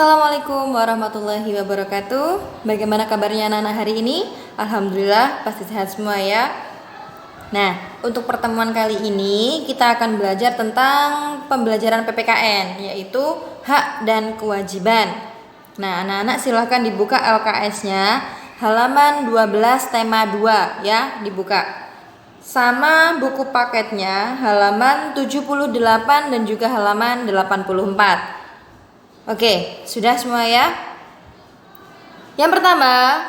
Assalamualaikum warahmatullahi wabarakatuh. Bagaimana kabarnya anak-anak hari ini? Alhamdulillah pasti sehat semua ya. Nah, untuk pertemuan kali ini kita akan belajar tentang pembelajaran PPKN, yaitu hak dan kewajiban. Nah, anak-anak silahkan dibuka LKS-nya, halaman 12 tema 2 ya, dibuka. Sama buku paketnya halaman 78 dan juga halaman 84. Oke, sudah semua ya. Yang pertama,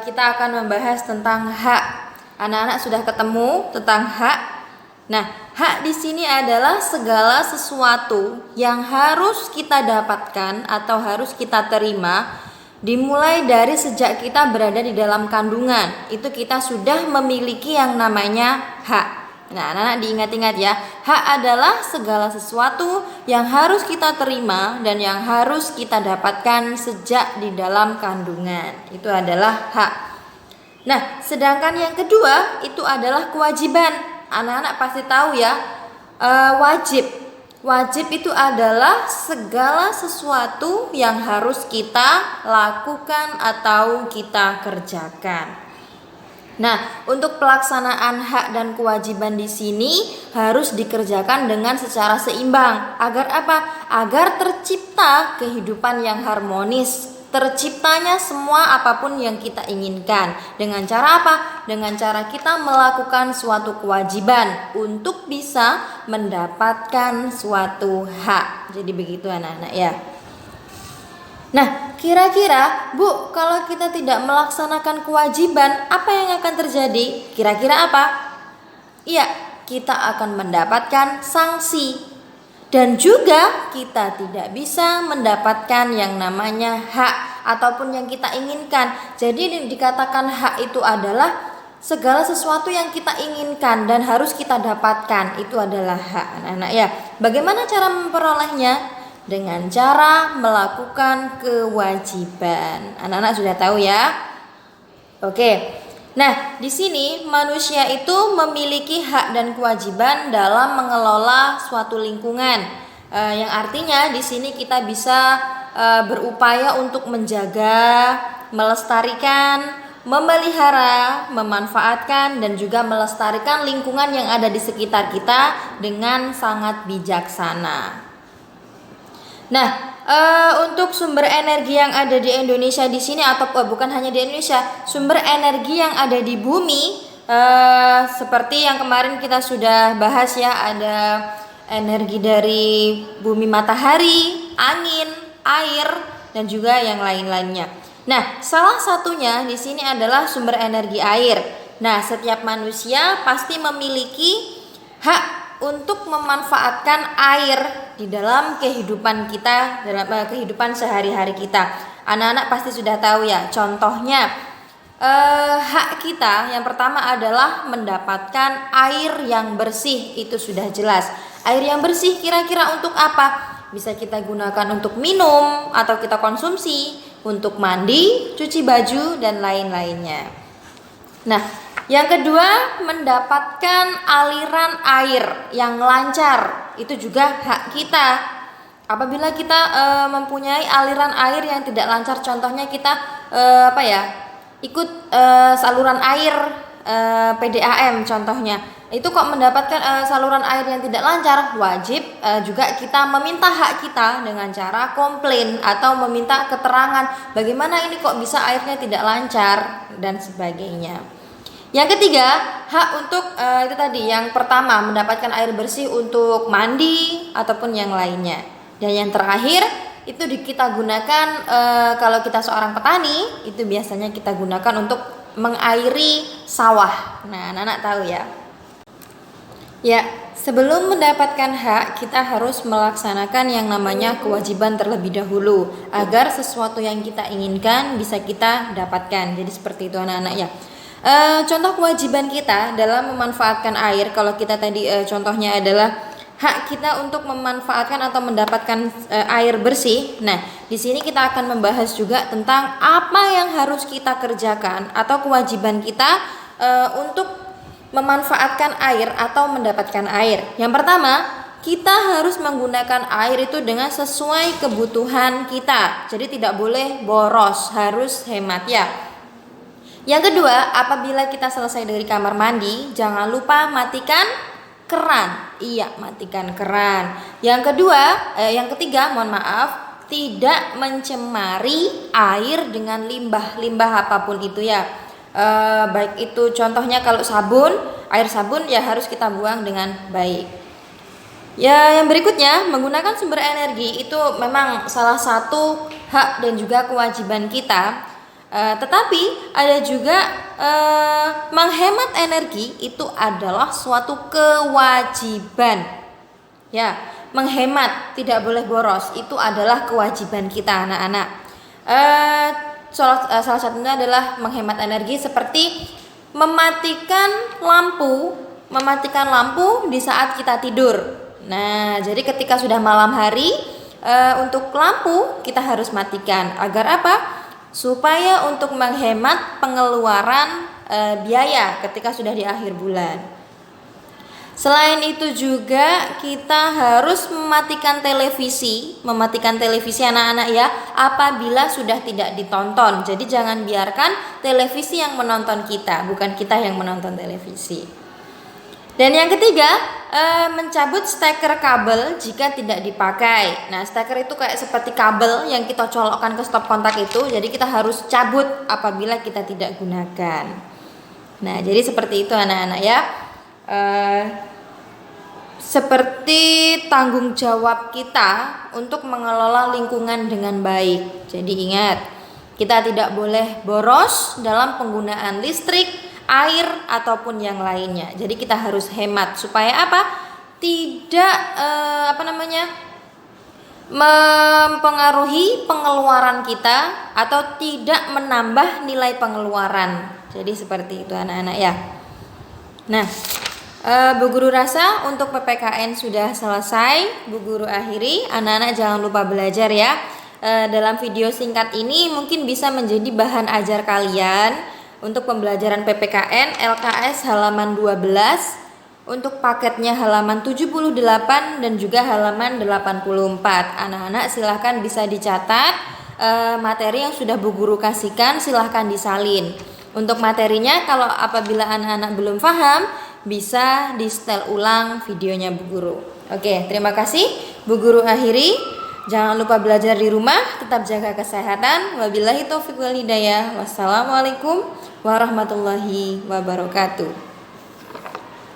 kita akan membahas tentang hak. Anak-anak sudah ketemu tentang hak. Nah, hak di sini adalah segala sesuatu yang harus kita dapatkan atau harus kita terima dimulai dari sejak kita berada di dalam kandungan. Itu kita sudah memiliki yang namanya hak. Nah, anak-anak diingat-ingat ya, hak adalah segala sesuatu yang harus kita terima dan yang harus kita dapatkan sejak di dalam kandungan. Itu adalah hak. Nah, sedangkan yang kedua itu adalah kewajiban. Anak-anak pasti tahu ya, wajib. Wajib itu adalah segala sesuatu yang harus kita lakukan atau kita kerjakan. Nah, untuk pelaksanaan hak dan kewajiban di sini harus dikerjakan dengan secara seimbang. Agar apa? Agar tercipta kehidupan yang harmonis. Terciptanya semua apapun yang kita inginkan. Dengan cara apa? Dengan cara kita melakukan suatu kewajiban untuk bisa mendapatkan suatu hak. Jadi begitu anak-anak ya. Nah, kira-kira Bu, kalau kita tidak melaksanakan kewajiban, apa yang akan terjadi? Kira-kira apa? Iya, kita akan mendapatkan sanksi. Dan juga kita tidak bisa mendapatkan yang namanya hak ataupun yang kita inginkan. Jadi dikatakan hak itu adalah segala sesuatu yang kita inginkan dan harus kita dapatkan. Itu adalah hak anak-anak ya. Bagaimana cara memperolehnya? Dengan cara melakukan kewajiban. Anak-anak sudah tahu ya. Oke. Nah, di sini manusia itu memiliki hak dan kewajiban dalam mengelola suatu lingkungan. Yang artinya di sini kita bisa berupaya untuk menjaga, melestarikan, memelihara, memanfaatkan dan juga melestarikan lingkungan yang ada di sekitar kita dengan sangat bijaksana. Nah, untuk sumber energi yang ada di Indonesia di sini atau bukan hanya di Indonesia, sumber energi yang ada di bumi seperti yang kemarin kita sudah bahas ya, ada energi dari bumi matahari, angin, air dan juga yang lain-lainnya. Nah, salah satunya di sini adalah sumber energi air. Nah, setiap manusia pasti memiliki hak untuk memanfaatkan air di dalam kehidupan kita, dalam kehidupan sehari-hari kita. Anak-anak pasti sudah tahu ya. Contohnya hak kita yang pertama adalah mendapatkan air yang bersih. Itu sudah jelas. Air yang bersih kira-kira untuk apa? Bisa kita gunakan untuk minum atau kita konsumsi, untuk mandi, cuci baju dan lain-lainnya. Nah, yang kedua, mendapatkan aliran air yang lancar. Itu juga hak kita. Apabila kita mempunyai aliran air yang tidak lancar, contohnya kita ikut saluran air PDAM contohnya. Itu kok mendapatkan saluran air yang tidak lancar, wajib juga kita meminta hak kita dengan cara komplain atau meminta keterangan. Bagaimana ini kok bisa airnya tidak lancar dan sebagainya. Yang ketiga, hak untuk itu tadi, yang pertama mendapatkan air bersih untuk mandi ataupun yang lainnya. Dan yang terakhir itu kita gunakan kalau kita seorang petani, itu biasanya kita gunakan untuk mengairi sawah. Nah, anak-anak tahu ya. Ya, sebelum mendapatkan hak, kita harus melaksanakan yang namanya kewajiban terlebih dahulu agar sesuatu yang kita inginkan bisa kita dapatkan. Jadi seperti itu anak-anak ya. Contoh kewajiban kita dalam memanfaatkan air, kalau kita tadi contohnya adalah hak kita untuk memanfaatkan atau mendapatkan air bersih. Nah, di sini kita akan membahas juga tentang apa yang harus kita kerjakan atau kewajiban kita untuk memanfaatkan air atau mendapatkan air. Yang pertama, kita harus menggunakan air itu dengan sesuai kebutuhan kita. Jadi tidak boleh boros, harus hemat ya. Yang kedua, apabila kita selesai dari kamar mandi, jangan lupa matikan keran. Iya, matikan keran. Yang ketiga, mohon maaf, tidak mencemari air dengan limbah apapun itu ya. Baik itu contohnya kalau air sabun ya harus kita buang dengan baik. Ya, yang berikutnya, menggunakan sumber energi itu memang salah satu hak dan juga kewajiban kita. Tetapi ada juga menghemat energi itu adalah suatu kewajiban. Ya, menghemat, tidak boleh boros, itu adalah kewajiban kita anak-anak. Salah satunya adalah menghemat energi seperti mematikan lampu di saat kita tidur. Nah, jadi ketika sudah malam hari, untuk lampu kita harus matikan. Agar apa? Supaya untuk menghemat pengeluaran biaya ketika sudah di akhir bulan. Selain itu juga kita harus mematikan televisi anak-anak ya, apabila sudah tidak ditonton. Jadi jangan biarkan televisi yang menonton kita, bukan kita yang menonton televisi. Dan yang ketiga, mencabut steker kabel jika tidak dipakai. Nah, steker itu kayak seperti kabel yang kita colokkan ke stop kontak itu. Jadi kita harus cabut apabila kita tidak gunakan. Nah, jadi seperti itu anak-anak ya. Seperti tanggung jawab kita untuk mengelola lingkungan dengan baik. Jadi ingat, kita tidak boleh boros dalam penggunaan listrik, air ataupun yang lainnya. Jadi kita harus hemat supaya apa? Tidak mempengaruhi pengeluaran kita atau tidak menambah nilai pengeluaran. Jadi seperti itu anak-anak ya. Nah, Bu Guru rasa untuk PPKN sudah selesai. Bu Guru akhiri, anak-anak jangan lupa belajar ya. Dalam video singkat ini mungkin bisa menjadi bahan ajar kalian untuk pembelajaran PPKN LKS halaman 12, untuk paketnya halaman 78 dan juga halaman 84. Anak-anak silahkan bisa dicatat materi yang sudah Bu Guru kasihkan, silahkan disalin. Untuk materinya kalau apabila anak-anak belum paham, bisa di setel ulang videonya Bu Guru. Oke, terima kasih. Bu Guru akhiri. Jangan lupa belajar di rumah, tetap jaga kesehatan. Wabillahi taufiq wal hidayah. Wassalamualaikum warahmatullahi wabarakatuh.